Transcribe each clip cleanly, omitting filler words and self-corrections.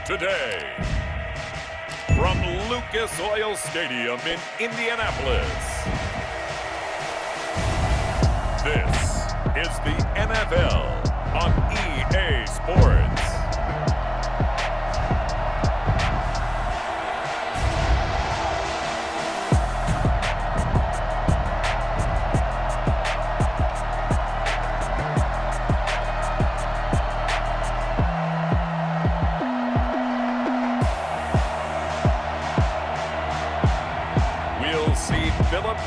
today. From Lucas Oil Stadium in Indianapolis, this is the NFL on EA Sports.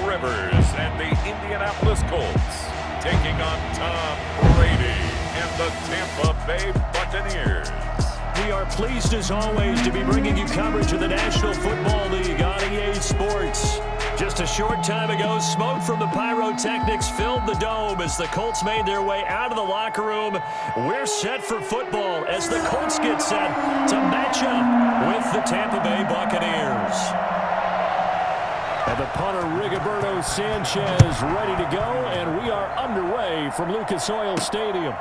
Rivers and the Indianapolis Colts taking on Tom Brady and the Tampa Bay Buccaneers. We are pleased as always to be bringing you coverage of the National Football League on EA Sports. Just a short time ago, smoke from the pyrotechnics filled the dome as the Colts made their way out of the locker room. We're set for football as the Colts get set to match up with the Tampa Bay Buccaneers. And the punter, Rigoberto Sanchez, ready to go, and we are underway from Lucas Oil Stadium.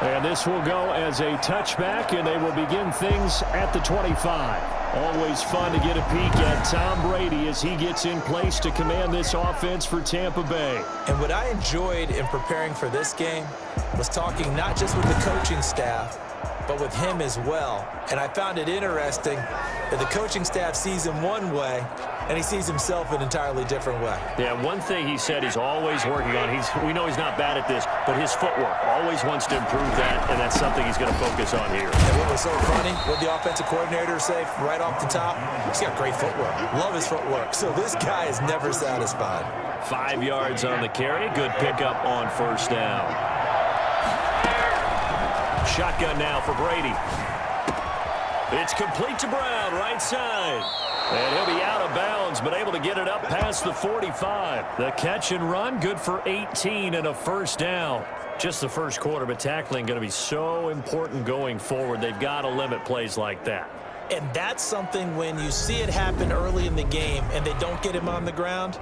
And this will go as a touchback, and they will begin things at the 25. Always fun to get a peek at Tom Brady as he gets in place to command this offense for Tampa Bay. And what I enjoyed in preparing for this game was talking not just with the coaching staff, but with him as well. And I found it interesting that the coaching staff sees him one way, and he sees himself an entirely different way. Yeah, one thing he said he's always working on, we know he's not bad at this, but his footwork, always wants to improve that, and that's something he's going to focus on here. And what was so funny, what the offensive coordinator say right off the top, he's got great footwork. Love his footwork. So this guy is never satisfied. 5 yards on the carry. Good pickup on first down. Shotgun now for Brady. It's complete to Brown, right side. And he'll be out of bounds, but able to get it up past the 45. The catch and run, good for 18 and a first down. Just the first quarter, but tackling going to be so important going forward. They've got to limit plays like that. And that's something when you see it happen early in the game and they don't get him on the ground,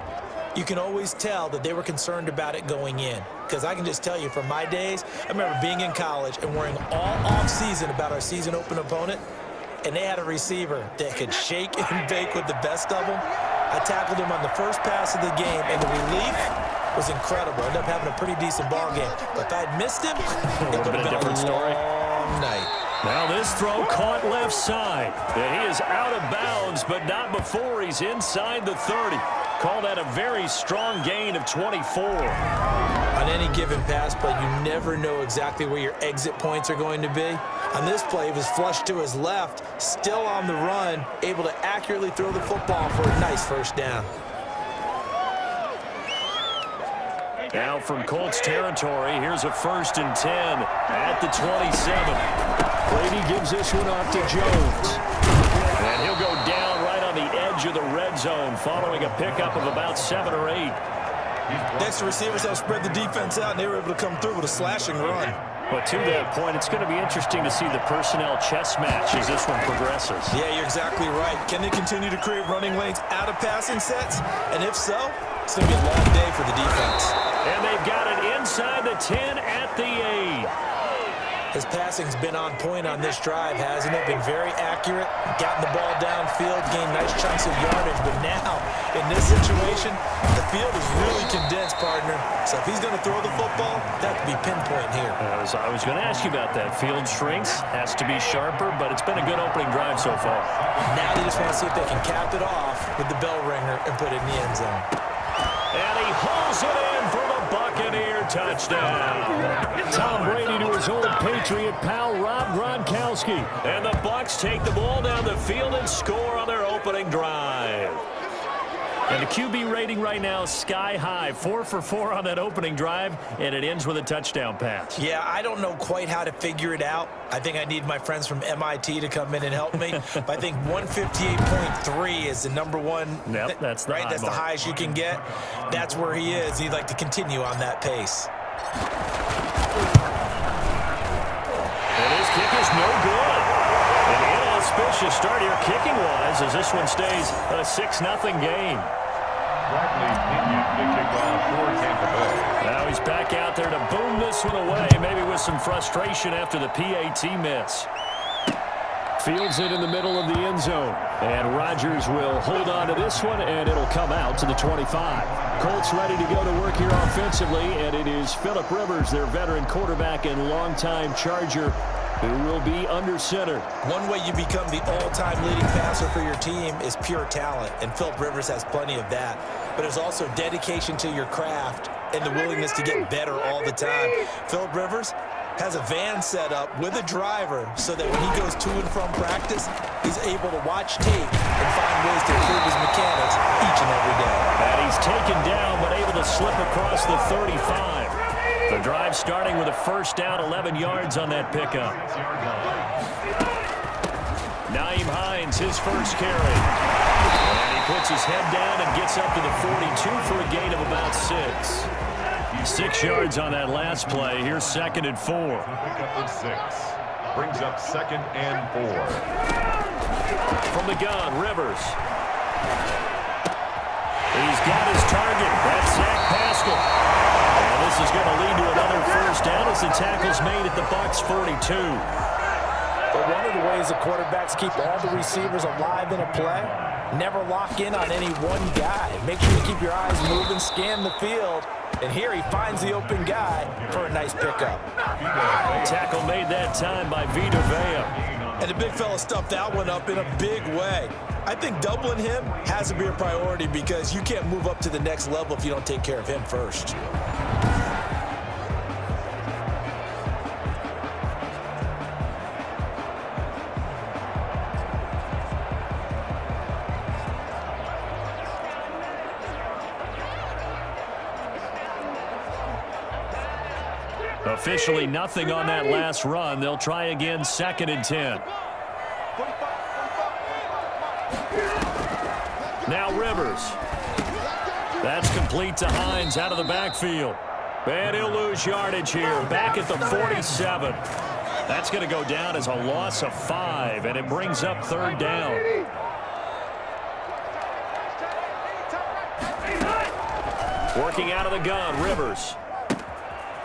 you can always tell that they were concerned about it going in. Because I can just tell you from my days, I remember being in college and worrying all off-season about our season open opponent, and they had a receiver that could shake and bake with the best of them. I tackled him on the first pass of the game, and the relief was incredible. I ended up having a pretty decent ball game. But if I had missed him, it would have been a long night. Now this throw caught left side. And he is out of bounds, but not before he's inside the 30. Call that a very strong gain of 24. On any given pass play, you never know exactly where your exit points are going to be. On this play, he was flushed to his left, still on the run, able to accurately throw the football for a nice first down. Now from Colts territory, here's a 1st and 10 at the 27. Brady gives this one off to Jones. And he'll go down right on the edge of the red zone following a pickup of about 7 or 8. Next, the receivers have spread the defense out, and they were able to come through with a slashing run. But to that point, it's going to be interesting to see the personnel chess match as this one progresses. Yeah, you're exactly right. Can they continue to create running lanes out of passing sets? And if so, it's going to be a long day for the defense. And they've got it inside the 10 at the 8. His passing's been on point on this drive, hasn't it? Been very accurate, gotten the ball downfield, gained nice chunks of yardage. But now, in this situation, the field is really condensed, partner. So if he's going to throw the football, that could be pinpoint here. I was going to ask you about that. Field shrinks, has to be sharper, but it's been a good opening drive so far. Now they just want to see if they can cap it off with the bell ringer and put it in the end zone. And he hauls it in for the Buccaneer touchdown. Tom Brady to his old Patriot pal, Rob Gronkowski. And the Bucs take the ball down the field and score on their opening drive. And the QB rating right now is sky high. 4 for 4 on that opening drive, and it ends with a touchdown pass. Yeah, I don't know quite how to figure it out. I think I need my friends from MIT to come in and help me. But I think 158.3 is the number one. Yep, that's the right. That's the highest you can get. That's where he is. He'd like to continue on that pace. And his kick is no good. An inauspicious start here kicking-wise as this one stays a 6-0 game. Now he's back out there to boom this one away, maybe with some frustration after the PAT miss. Fields it in the middle of the end zone. And Rodgers will hold on to this one, and it'll come out to the 25. Colts ready to go to work here offensively, and it is Phillip Rivers, their veteran quarterback and longtime Charger, who will be under center. One way you become the all-time leading passer for your team is pure talent, and Phillip Rivers has plenty of that. But there's also dedication to your craft and the willingness to get better all the time. Phillip Rivers has a van set up with a driver so that when he goes to and from practice, he's able to watch tape and find ways to improve his mechanics each and every day. And he's taken down but able to slip across the 35. The drive starting with a first down, 11 yards on that pickup. Naeem Hines, his first carry. And he puts his head down and gets up to the 42 for a gain of about 6. 6 yards on that last play. Here's 2nd and 4. Pickup of 6. Brings up 2nd and 4. From the gun, Rivers. He's got his target. That's Zach Pascal. And this is going to lead to another first down as the tackle's made at the Bucs 42. But one of the ways the quarterbacks keep all the receivers alive in a play, never lock in on any one guy. Make sure you keep your eyes moving, scan the field. And here he finds the open guy for a nice pickup. Tackle made that time by Vita Vea. And the big fella stuffed that one up in a big way. I think doubling him has to be a priority because you can't move up to the next level if you don't take care of him first. Officially nothing on that last run. They'll try again, 2nd and 10. Now Rivers. That's complete to Hines out of the backfield. And he'll lose yardage here. Back at the 47. That's going to go down as a loss of 5, and it brings up 3rd down. Working out of the gun, Rivers.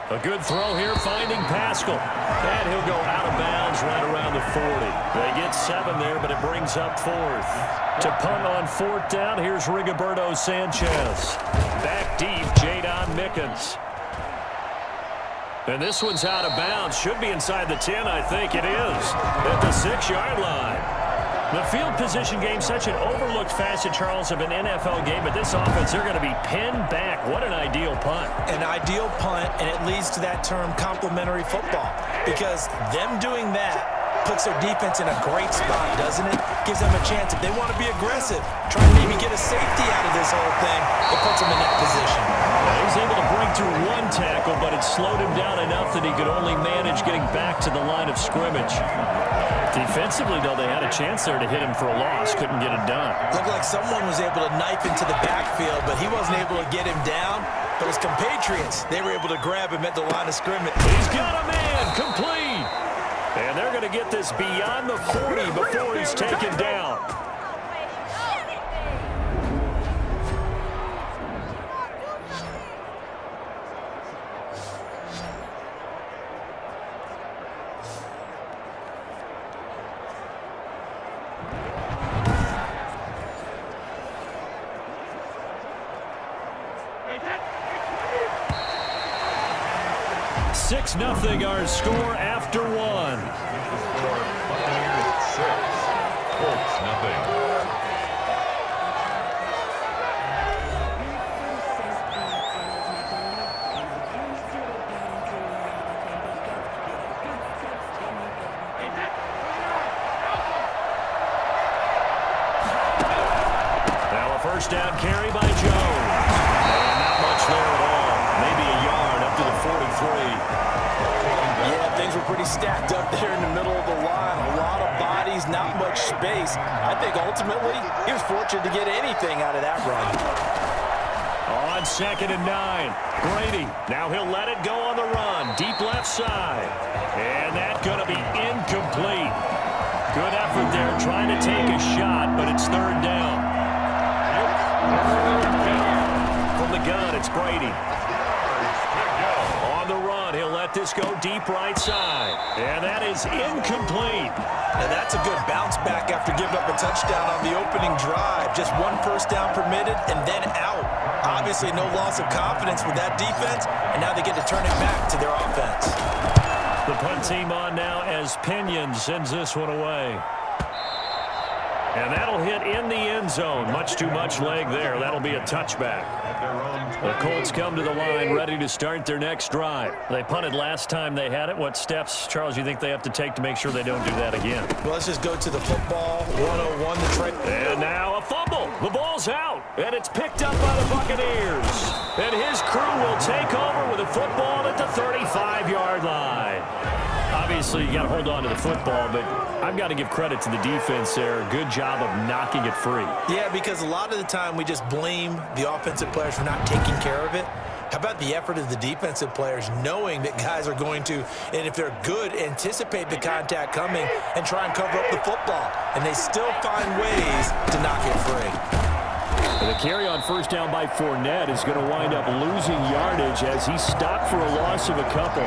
A good throw here, finding Pascal. And he'll go out of bounds right around the 40. They get 7 there, but it brings up 4th. To punt on 4th down, here's Rigoberto Sanchez. Back deep, Jadon Mickens. And this one's out of bounds. Should be inside the 10, I think it is. At the 6-yard line. The field position game, such an overlooked facet, Charles, of an NFL game, but this offense, they're going to be pinned back. What an ideal punt. An ideal punt, and it leads to that term complementary football, because them doing that puts their defense in a great spot, doesn't it? Gives them a chance, if they want to be aggressive, try and maybe get a safety out of this whole thing, it puts them in that position. Well, he's able to break through one tackle, but it slowed him down enough that he could only manage getting back to the line of scrimmage. Defensively, though, they had a chance there to hit him for a loss. Couldn't get it done. Looked like someone was able to knife into the backfield, but he wasn't able to get him down. But his compatriots, they were able to grab him at the line of scrimmage. He's got a man, complete. And they're going to get this beyond the 40 before he's taken down. Nothing our score after 1. Buccaneers 6, Colts nothing. Now a first down carry by Jones. And not much there at all. Maybe a yard up to the 43. Yeah, things were pretty stacked up there in the middle of the line. A lot of bodies, not much space. I think ultimately he was fortunate to get anything out of that run. On 2nd and 9, Brady. Now he'll let it go on the run. Deep left side. And that's going to be incomplete. Good effort there trying to take a shot, but it's 3rd down. From the gun, it's Brady. On the run, he'll let this go deep right side. And that is incomplete. Now that's a good bounce back after giving up a touchdown on the opening drive. Just one first down permitted and then out. Obviously no loss of confidence with that defense, and now they get to turn it back to their offense. The punt team on now as Pinion sends this one away. And that'll hit in the end zone. Much too much leg there. That'll be a touchback. The Colts come to the line ready to start their next drive. They punted last time they had it. What steps, Charles, you think they have to take to make sure they don't do that again? Well, let's just go to the football 101. The trade. And now a fumble. The ball's out. And it's picked up by the Buccaneers. And his crew will take over with a football at the 35-yard line. Obviously, you got to hold on to the football, but I've got to give credit to the defense there. Good job of knocking it free. Yeah, because a lot of the time we just blame the offensive players for not taking care of it. How about the effort of the defensive players knowing that guys are going to, and if they're good, anticipate the contact coming and try and cover up the football. And they still find ways to knock it free. The carry on first down by Fournette is going to wind up losing yardage as he's stopped for a loss of a couple.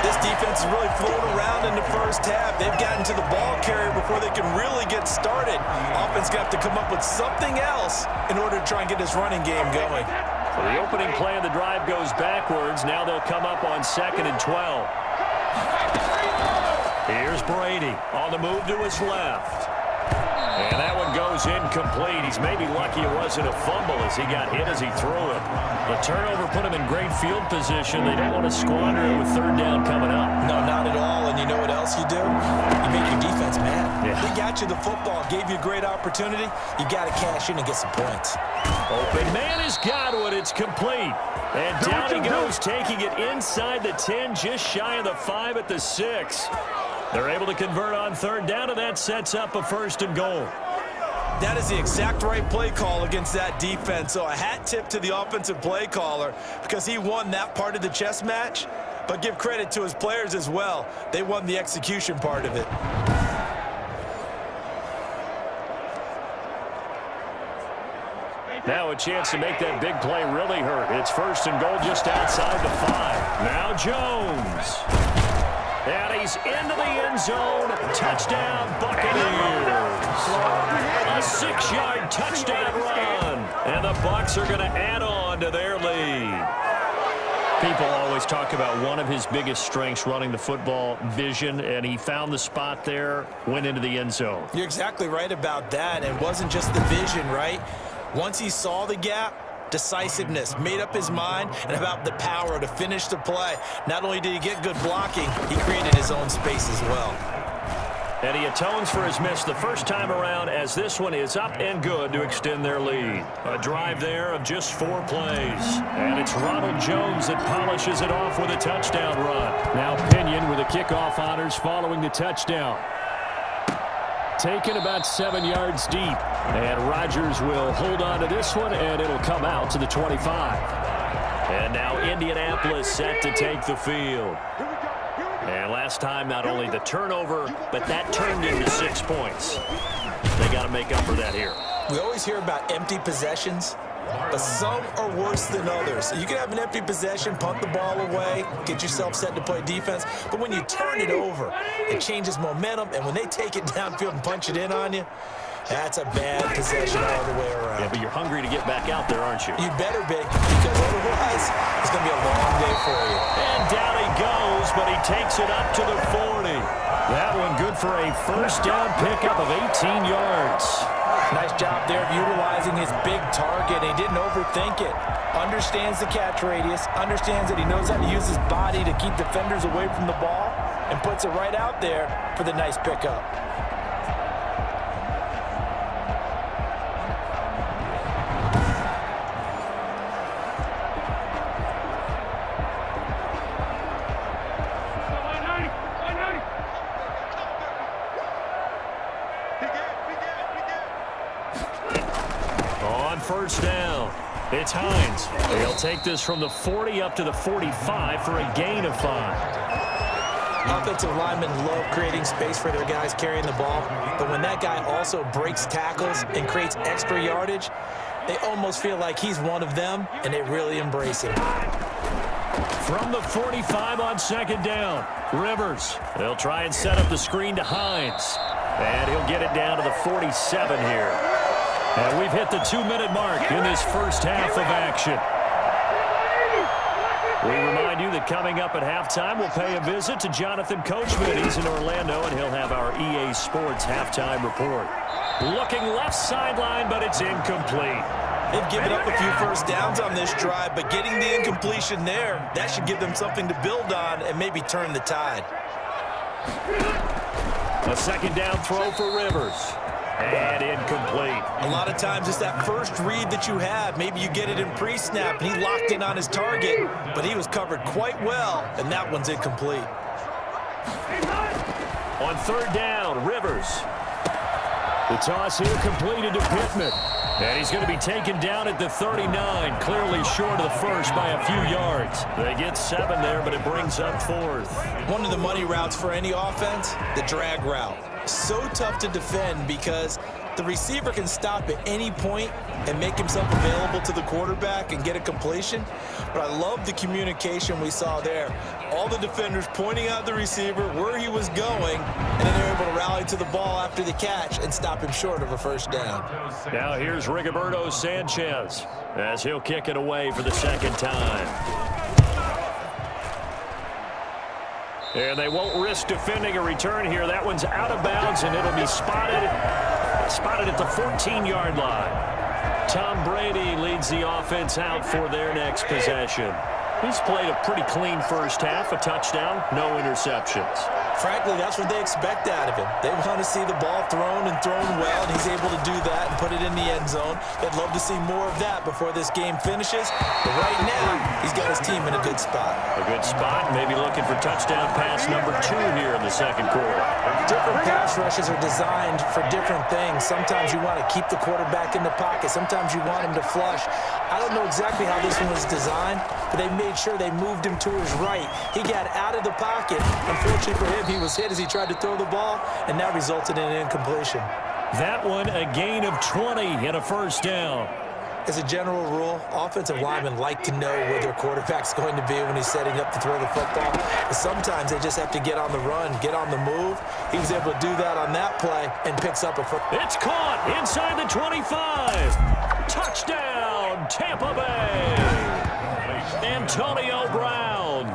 This defense is really floating around in the first half. They've gotten to the ball carrier before they can really get started. Offense got to come up with something else in order to try and get this running game going. So the opening play of the drive goes backwards. Now they'll come up on 2nd and 12. Here's Brady on the move to his left. And that one goes incomplete. He's maybe lucky it wasn't a fumble as he got hit as he threw it. The turnover put him in great field position. They don't want to squander it with third down coming up. No, not at all. And you know what else you do? You make your defense mad. Yeah. They got you the football, gave you a great opportunity. You got to cash in and get some points. Open man has got one. It's complete. And down he goes, taking it inside the 10, just shy of the 5 at the 6. They're able to convert on third down, and that sets up a 1st and goal. That is the exact right play call against that defense. So a hat tip to the offensive play caller because he won that part of the chess match. But give credit to his players as well. They won the execution part of it. Now a chance to make that big play really hurt. It's 1st and goal just outside the 5. Now Jones. And he's into the end zone. Touchdown, Buccaneers. A 6-yard touchdown run. And the Bucs are going to add on to their lead. People always talk about one of his biggest strengths running the football, vision, and he found the spot there, went into the end zone. You're exactly right about that. It wasn't just the vision, right? Once he saw the gap, decisiveness, made up his mind, and about the power to finish the play. Not only did he get good blocking, he created his own space as well. And he atones for his miss the first time around as this one is up and good to extend their lead. A drive there of just 4 plays. And it's Ronald Jones that polishes it off with a touchdown run. Now Pinion with the kickoff honors following the touchdown. Taken about 7 yards deep. And Rodgers will hold on to this one, and it'll come out to the 25. And now Indianapolis set to take the field. And last time, not only the turnover, but that turned into 6 points. They got to make up for that here. We always hear about empty possessions, but some are worse than others. You can have an empty possession, punt the ball away, get yourself set to play defense, but when you turn it over, it changes momentum, and when they take it downfield and punch it in on you, that's a bad possession all the way around. Yeah, but you're hungry to get back out there, aren't you? You better be, because otherwise it's going to be a long day for you. And down he goes, but he takes it up to the 40. That one good for a first down pickup of 18 yards. Nice job there of utilizing his big target. He didn't overthink it. Understands the catch radius, understands that he knows how to use his body to keep defenders away from the ball, and puts it right out there for the nice pickup. First down. It's Hines. They'll take this from the 40 up to the 45 for a gain of 5. Offensive linemen love creating space for their guys carrying the ball, but when that guy also breaks tackles and creates extra yardage, they almost feel like he's one of them, and they really embrace him. From the 45 on second down, Rivers. They'll try and set up the screen to Hines. And he'll get it down to the 47 here. And we've hit the 2-minute mark in this first half of action. We remind you that coming up at halftime, we'll pay a visit to Jonathan Coachman. He's in Orlando, and he'll have our EA Sports halftime report. Looking left sideline, but it's incomplete. They've given up a few first downs on this drive, but getting the incompletion there, that should give them something to build on and maybe turn the tide. A second down throw for Rivers. And incomplete. A lot of times it's that first read that you have. Maybe you get it in pre-snap, and he locked in on his target, but he was covered quite well, and that one's incomplete. On third down, Rivers. The toss here completed to Pittman. And he's going to be taken down at the 39, clearly short of the first by a few yards. They get 7 there, but it brings up 4th. One of the money routes for any offense, the drag route. So tough to defend because the receiver can stop at any point and make himself available to the quarterback and get a completion. But I love the communication we saw there. All the defenders pointing out the receiver, where he was going, and then they're able to rally to the ball after the catch and stop him short of a first down. Now here's Rigoberto Sanchez as he'll kick it away for the second time. And they won't risk defending a return here. That one's out of bounds, and it'll be spotted at the 14-yard line. Tom Brady leads the offense out for their next possession. He's played a pretty clean first half, a touchdown, no interceptions. Frankly, that's what they expect out of him. They want to see the ball thrown and thrown well, and he's able to do that and put it in the end zone. They'd love to see more of that before this game finishes. But right now, he's got his team in a good spot. A good spot, maybe looking for touchdown pass number 2 here in the second quarter. Different pass rushes are designed for different things. Sometimes you want to keep the quarterback in the pocket. Sometimes you want him to flush. I don't know exactly how this one was designed, but they made sure they moved him to his right. He got out of the pocket. Unfortunately for him, he was hit as he tried to throw the ball, and that resulted in an incompletion. That one, a gain of 20 and a first down. As a general rule, offensive linemen like to know where their quarterback's going to be when he's setting up to throw the football. But sometimes they just have to get on the run, get on the move. He was able to do that on that play and picks up a football. It's caught inside the 25. Touchdown, Tampa Bay. Antonio Brown,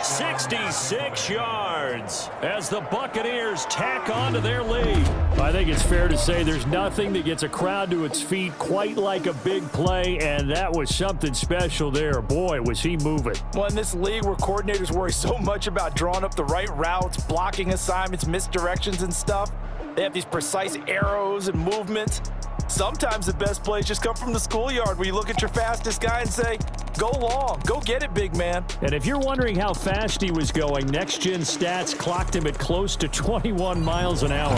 66 yards as the Buccaneers tack on to their lead. I think it's fair to say there's nothing that gets a crowd to its feet quite like a big play, and that was something special there. Boy, was he moving. Well, in this league where coordinators worry so much about drawing up the right routes, blocking assignments, misdirections and stuff, they have these precise arrows and movements. Sometimes the best plays just come from the schoolyard where you look at your fastest guy and say, go long, go get it, big man. And if you're wondering how fast he was going, Next Gen Stats clocked him at close to 21 miles an hour.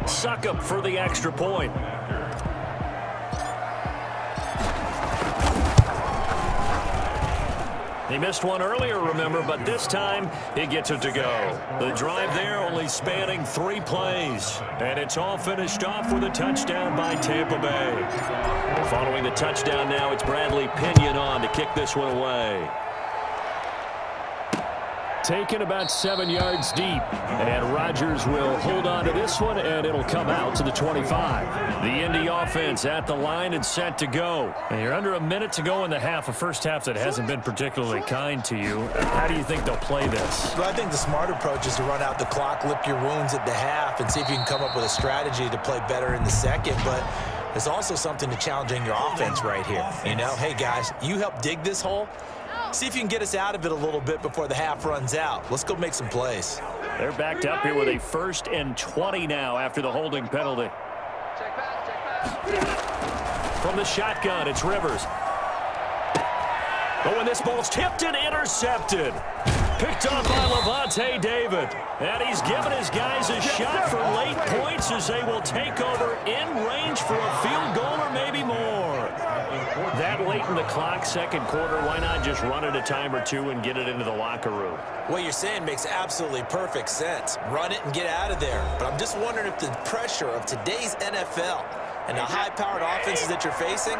Succop for the extra point. He missed one earlier, remember, but this time he gets it to go. The drive there only spanning 3 plays, and it's all finished off with a touchdown by Tampa Bay. Following the touchdown now, it's Bradley Pinion on to kick this one away. Taken about 7 yards deep, and Rodgers will hold on to this one, and it'll come out to the 25. The Indy offense at the line and set to go. And you're under a minute to go in the half, a first half that hasn't been particularly kind to you. How do you think they'll play this? Well, I think the smart approach is to run out the clock, lick your wounds at the half, and see if you can come up with a strategy to play better in the second. But there's also something to challenging your offense right here. You know, hey, guys, you help dig this hole. See if you can get us out of it a little bit before the half runs out. Let's go make some plays. They're backed up here with a 1st and 20 now after the holding penalty. From the shotgun, it's Rivers. Oh, and this ball's tipped and intercepted. Picked up by Levante David. And he's given his guys a shot for late points as they will take over in range for a field goal or maybe more. That late in the clock, second quarter, why not just run it a time or two and get it into the locker room? What you're saying makes absolutely perfect sense. Run it and get out of there. But I'm just wondering if the pressure of today's NFL and the high-powered offenses that you're facing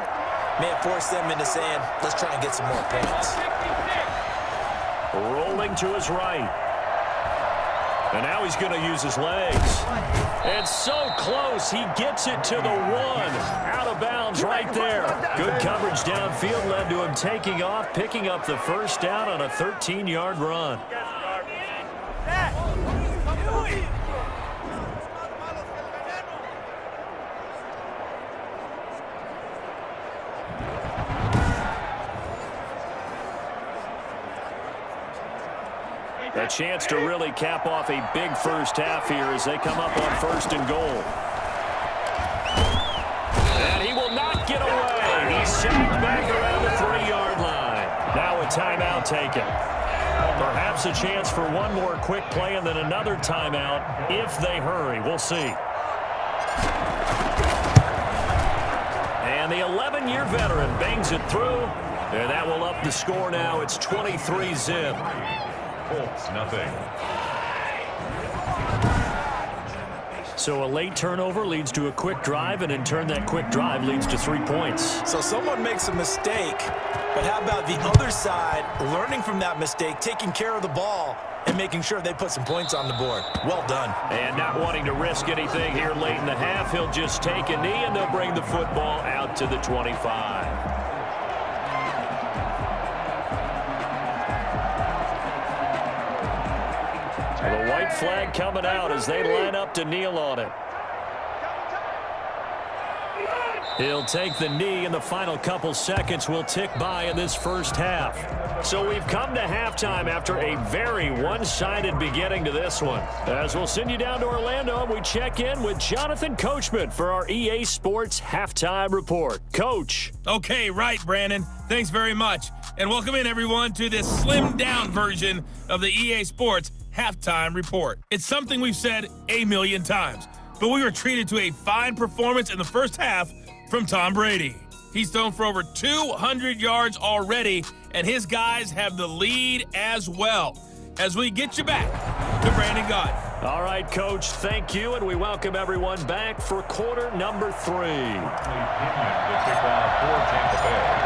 May have forced them into saying, let's try and get some more points. Rolling to his right. And now he's going to use his legs. And so close, he gets it to the 1. Out of bounds right there. Good coverage downfield led to him taking off, picking up the first down on a 13-yard run. A chance to really cap off a big first half here as they come up on 1st and goal. And he will not get away. He's sacked back around the 3-yard line. Now a timeout taken. Perhaps a chance for one more quick play and then another timeout if they hurry. We'll see. And the 11-year veteran bangs it through. And that will up the score now. It's 23-zip. Colts, nothing. So a late turnover leads to a quick drive, and in turn that quick drive leads to 3 points. So someone makes a mistake, but how about the other side learning from that mistake, taking care of the ball, and making sure they put some points on the board? Well done. And not wanting to risk anything here late in the half, he'll just take a knee, and they'll bring the football out to the 25. The white flag coming out as they line up to kneel on it. He'll take the knee, and the final couple seconds will tick by in this first half. So we've come to halftime after a very one-sided beginning to this one. As we'll send you down to Orlando, we check in with Jonathan Coachman for our EA Sports Halftime Report. Coach. Okay, right, Brandon. Thanks very much. And welcome in, everyone, to this slimmed-down version of the EA Sports Halftime Report. It's something we've said a million times, but we were treated to a fine performance in the first half from Tom Brady. He's thrown for over 200 yards already, and his guys have the lead as well. As we get you back to Brandon Gott. All right, Coach, thank you, and we welcome everyone back for quarter number 3.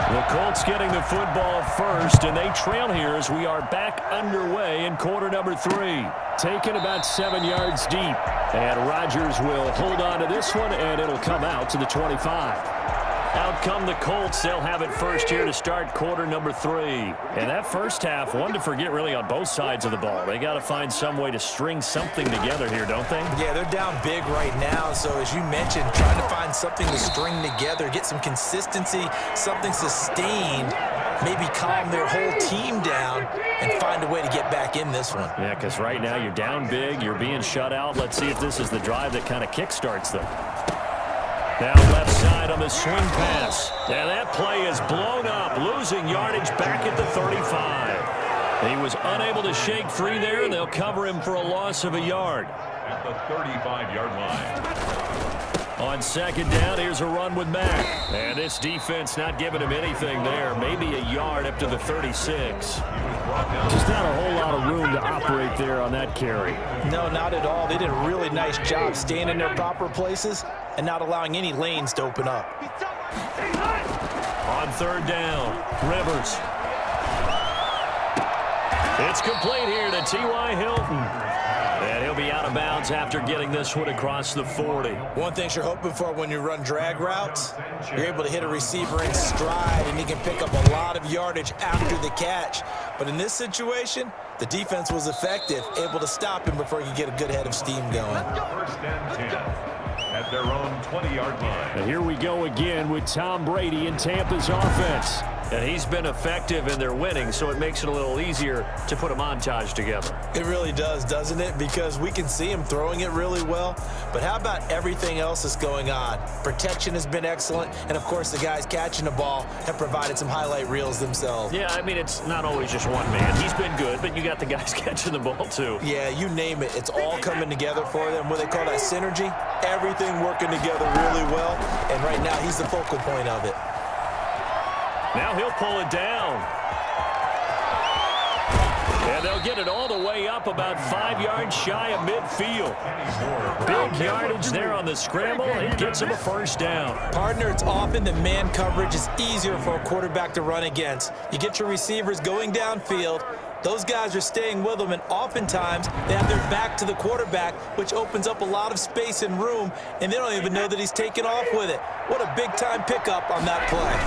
The Colts getting the football first, and they trail here as we are back underway in quarter number 3. Taken about 7 yards deep, and Rodgers will hold on to this one, and it'll come out to the 25. Out come the Colts. They'll have it first here to start quarter number 3. And that first half, one to forget really on both sides of the ball. They got to find some way to string something together here, don't they? Yeah, they're down big right now. So as you mentioned, trying to find something to string together, get some consistency, something sustained, maybe calm their whole team down and find a way to get back in this one. Yeah, because right now you're down big, you're being shut out. Let's see if this is the drive that kind of kickstarts them. Now left side on the swing pass. And that play is blown up, losing yardage back at the 35. He was unable to shake free there, and they'll cover him for a loss of a yard. At the 35-yard line. On second down, here's a run with Mack. And this defense not giving him anything there. Maybe a yard up to the 36. Just not a whole lot of room to operate there on that carry. No, not at all. They did a really nice job staying in their proper places and not allowing any lanes to open up. On third down, Rivers. It's complete here to T.Y. Hilton. And he'll be out of bounds after getting this one across the 40. One thing you're hoping for when you run drag routes, you're able to hit a receiver in stride, and he can pick up a lot of yardage after the catch. But in this situation, the defense was effective, able to stop him before he could get a good head of steam going. First and 10 at their own 20-yard line. And here we go again with Tom Brady in Tampa's offense. And he's been effective in their winning, so it makes it a little easier to put a montage together. It really does, doesn't it? Because we can see him throwing it really well. But how about everything else that's going on? Protection has been excellent. And, of course, the guys catching the ball have provided some highlight reels themselves. Yeah, I mean, it's not always just one man. He's been good, but you got the guys catching the ball, too. Yeah, you name it. It's all coming together for them. What they call that synergy. Everything working together really well. And right now, he's the focal point of it. Now he'll pull it down. And they'll get it all the way up about 5 yards shy of midfield. Big yardage there on the scramble. It gets him a first down. Partner, it's often that man coverage is easier for a quarterback to run against. You get your receivers going downfield. Those guys are staying with them, and oftentimes they have their back to the quarterback, which opens up a lot of space and room, and they don't even know that he's taken off with it. What a big-time pickup on that play.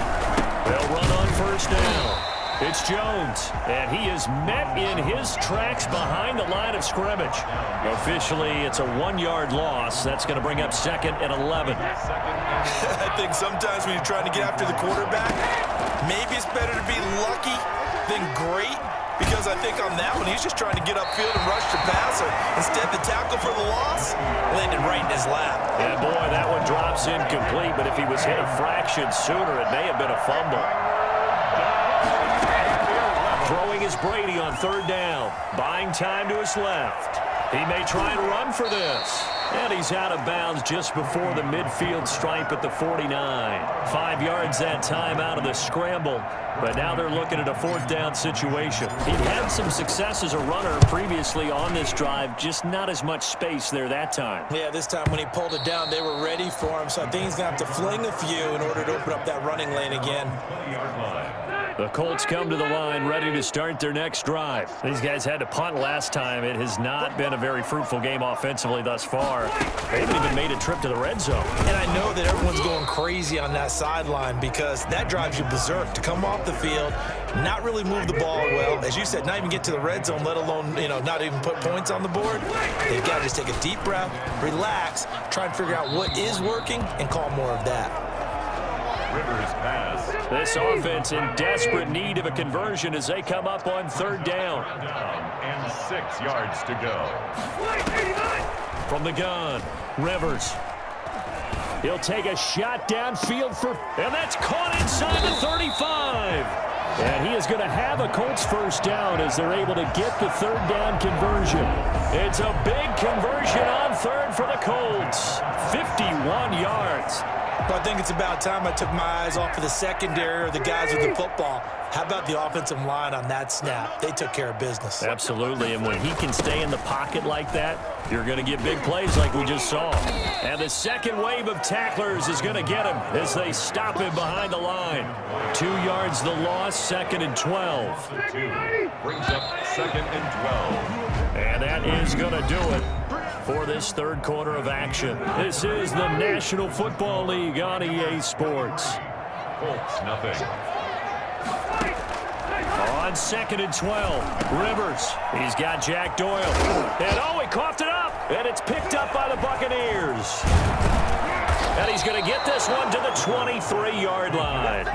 They'll run on first down. It's Jones, and he is met in his tracks behind the line of scrimmage. Officially, it's a 1-yard loss. That's going to bring up 2nd and 11. I think sometimes when you're trying to get after the quarterback, maybe it's better to be lucky than great. Because I think on that one, he's just trying to get upfield and rush the passer. Instead, the tackle for the loss landed right in his lap. And boy, that one drops incomplete, but if he was hit a fraction sooner, it may have been a fumble. Throwing is Brady on 3rd down. Buying time to his left. He may try and run for this. And he's out of bounds just before the midfield stripe at the 49. 5 yards that time out of the scramble. But now they're looking at a 4th down situation. He'd had some success as a runner previously on this drive, just not as much space there that time. Yeah, this time when he pulled it down, they were ready for him. So I think he's going to have to fling a few in order to open up that running lane again. The Colts come to the line ready to start their next drive. These guys had to punt last time. It has not been a very fruitful game offensively thus far. They haven't even made a trip to the red zone. And I know that everyone's going crazy on that sideline because that drives you berserk to come off the field, not really move the ball well. As you said, not even get to the red zone, let alone, not even put points on the board. They've got to just take a deep breath, relax, try and figure out what is working, and call more of that. Rivers pass. This offense in desperate need of a conversion as they come up on 3rd down. And 6 yards to go. From the gun, Rivers. He'll take a shot downfield and that's caught inside the 35. And he is going to have a Colts first down as they're able to get the 3rd down conversion. It's a big conversion on 3rd for the Colts. 51 yards. Well, I think it's about time I took my eyes off of the secondary or the guys with the football. How about the offensive line on that snap? They took care of business. Absolutely, and when he can stay in the pocket like that, you're going to get big plays like we just saw. And the second wave of tacklers is going to get him as they stop him behind the line. 2 yards the loss, 2nd and 12. Brings up 2nd and 12. And that is going to do it for this 3rd quarter of action. This is the National Football League on EA Sports. Colts, nothing. On 2nd and 12, Rivers. He's got Jack Doyle. And he coughed it up. And it's picked up by the Buccaneers. And he's going to get this one to the 23-yard line.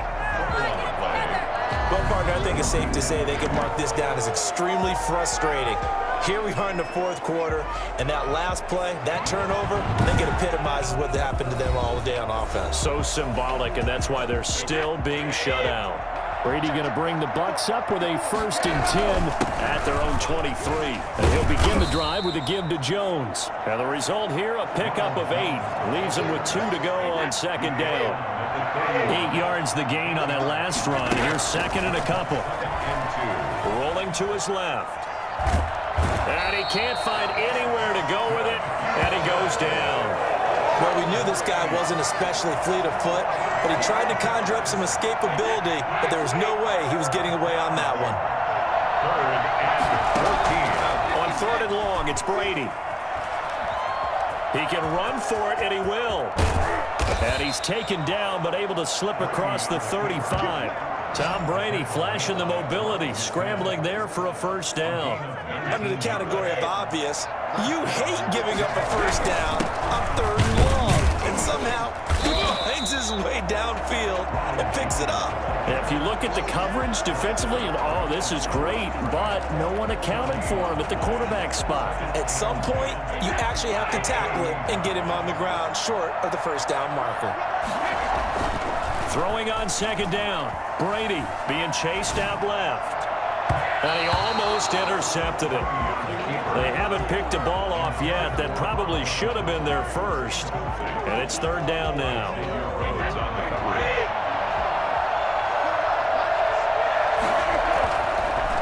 Well, partner, I think it's safe to say they can mark this down as extremely frustrating. Here we are in the 4th quarter, and that last play, that turnover, I think it epitomizes what happened to them all day on offense. So symbolic, and that's why they're still being shut out. Brady going to bring the Bucs up with a 1st and 10 at their own 23. And he'll begin the drive with a give to Jones. And the result here, a pickup of 8. Leaves him with 2 to go on 2nd down. 8 yards the gain on that last run. Here's 2nd and a couple. Rolling to his left. And he can't find anywhere to go with it. And he goes down. Well, we knew this guy wasn't especially fleet of foot, but he tried to conjure up some escapability, but there was no way he was getting away on that one. 3rd and 14. On 3rd and long, it's Brady. He can run for it, and he will. And he's taken down, but able to slip across the 35. Tom Brady flashing the mobility, scrambling there for a 1st down. Under the category of obvious, you hate giving up a 1st down on 3rd and long. And somehow, he finds his way downfield and picks it up. And if you look at the coverage defensively, this is great, but no one accounted for him at the quarterback spot. At some point, you actually have to tackle him and get him on the ground short of the 1st down marker. Throwing on 2nd down. Brady being chased out left. And he almost intercepted it. They haven't picked a ball off yet. That probably should have been their first. And it's 3rd down now.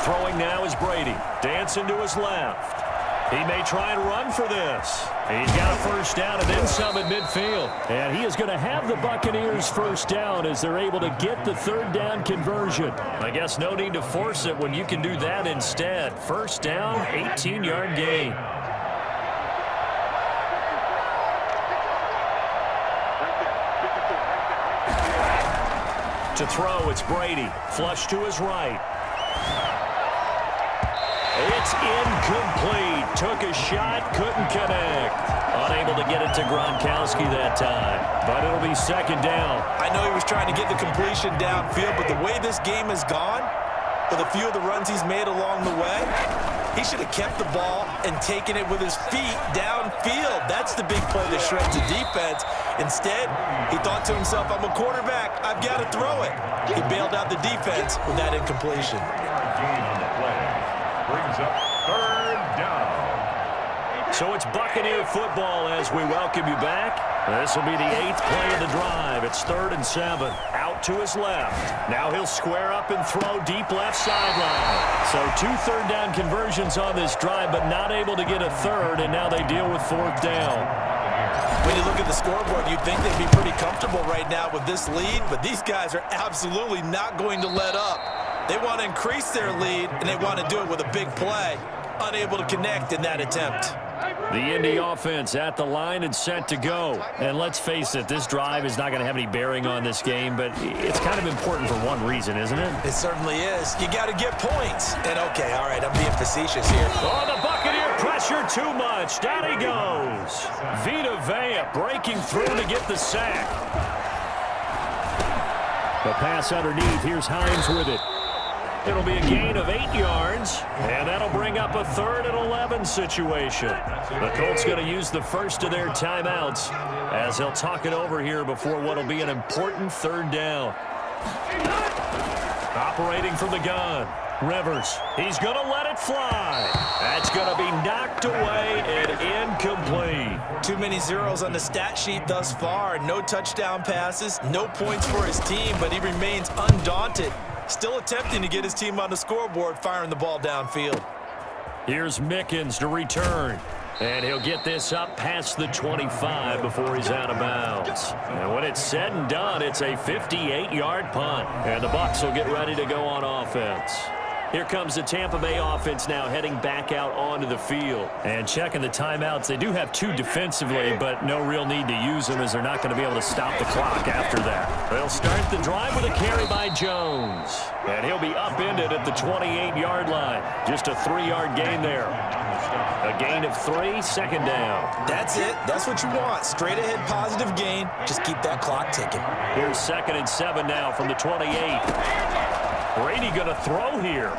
Throwing throwing now is Brady. Dancing to his left. He may try and run for this. He's got a first down and then some at midfield. And he is going to have the Buccaneers first down as they're able to get the third down conversion. I guess no need to force it when you can do that instead. First down, 18-yard gain. To throw, it's Brady. Flush to his right. It's incomplete. Took a shot, couldn't connect. Unable to get it to Gronkowski that time. But it'll be second down. I know he was trying to get the completion downfield, but the way this game has gone, with a few of the runs he's made along the way, he should have kept the ball and taken it with his feet downfield. That's the big play that shreds the defense. Instead, he thought to himself, I'm a quarterback. I've got to throw it. He bailed out the defense with that incompletion. Brings up third down. So it's Buccaneer football as we welcome you back. This will be the 8th play of the drive. It's 3rd and 7. Out to his left. Now he'll square up and throw deep left sideline. So 2 third down conversions on this drive, but not able to get a third, and now they deal with 4th down. When you look at the scoreboard, you'd think they'd be pretty comfortable right now with this lead, but these guys are absolutely not going to let up. They want to increase their lead, and they want to do it with a big play. Unable to connect in that attempt. The Indy offense at the line and set to go. And let's face it, this drive is not going to have any bearing on this game, but it's kind of important for one reason, isn't it? It certainly is. You got to get points. And okay, all right, I'm being facetious here. Oh, the Buccaneer pressure too much. Down he goes. Vita Vea breaking through to get the sack. The pass underneath. Here's Hines with it. It'll be a gain of 8 yards, and that'll bring up a 3rd and 11 situation. The Colts going to use the first of their timeouts as they'll talk it over here before what will be an important 3rd down. Operating from the gun, Rivers. He's going to let it fly. That's going to be knocked away and incomplete. Too many zeros on the stat sheet thus far. No touchdown passes, no points for his team, but he remains undaunted. Still attempting to get his team on the scoreboard, firing the ball downfield. Here's Mickens to return. And he'll get this up past the 25 before he's out of bounds. And when it's said and done, it's a 58-yard punt. And the Bucs will get ready to go on offense. Here comes the Tampa Bay offense now heading back out onto the field. And checking the timeouts, they do have 2 defensively, but no real need to use them as they're not going to be able to stop the clock after that. They'll start the drive with a carry by Jones. And he'll be upended at the 28-yard line. Just a 3-yard gain there. A gain of 3, second down. That's it. That's what you want. Straight ahead positive gain. Just keep that clock ticking. Here's 2nd and 7 now from the 28. Brady going to throw here.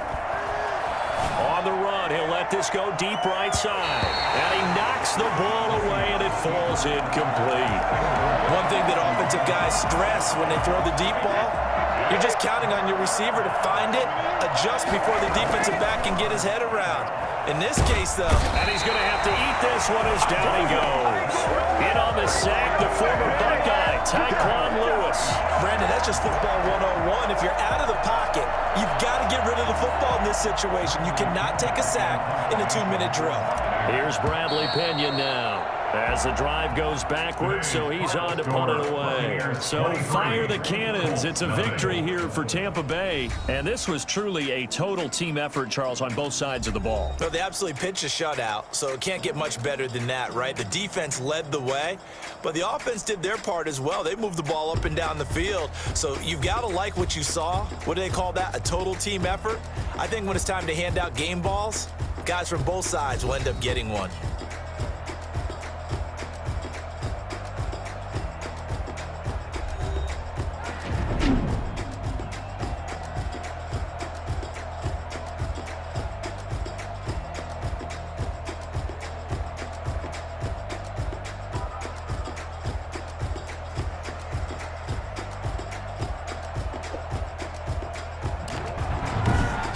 On the run, he'll let this go deep right side. And he knocks the ball away, and it falls incomplete. One thing that offensive guys stress when they throw the deep ball, you're just counting on your receiver to find it, adjust before the defensive back can get his head around. In this case, though. And he's going to have to eat this one as down he goes. In on the sack, the former Buckeye, Tyquan Lewis. Brandon, that's just football 101. If you're out of the pocket, you've got to get rid of the football in this situation. You cannot take a sack in a 2-minute drill. Here's Bradley Pinion now. As the drive goes backwards, so he's on to punt it away. So fire the cannons. It's a victory here for Tampa Bay. And this was truly a total team effort, Charles, on both sides of the ball. No, they absolutely pitched a shutout, so it can't get much better than that, right? The defense led the way, but the offense did their part as well. They moved the ball up and down the field. So you've got to like what you saw. What do they call that? A total team effort? I think when it's time to hand out game balls, guys from both sides will end up getting one.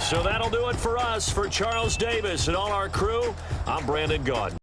So that'll do it for us. For Charles Davis and all our crew, I'm Brandon Gaudin.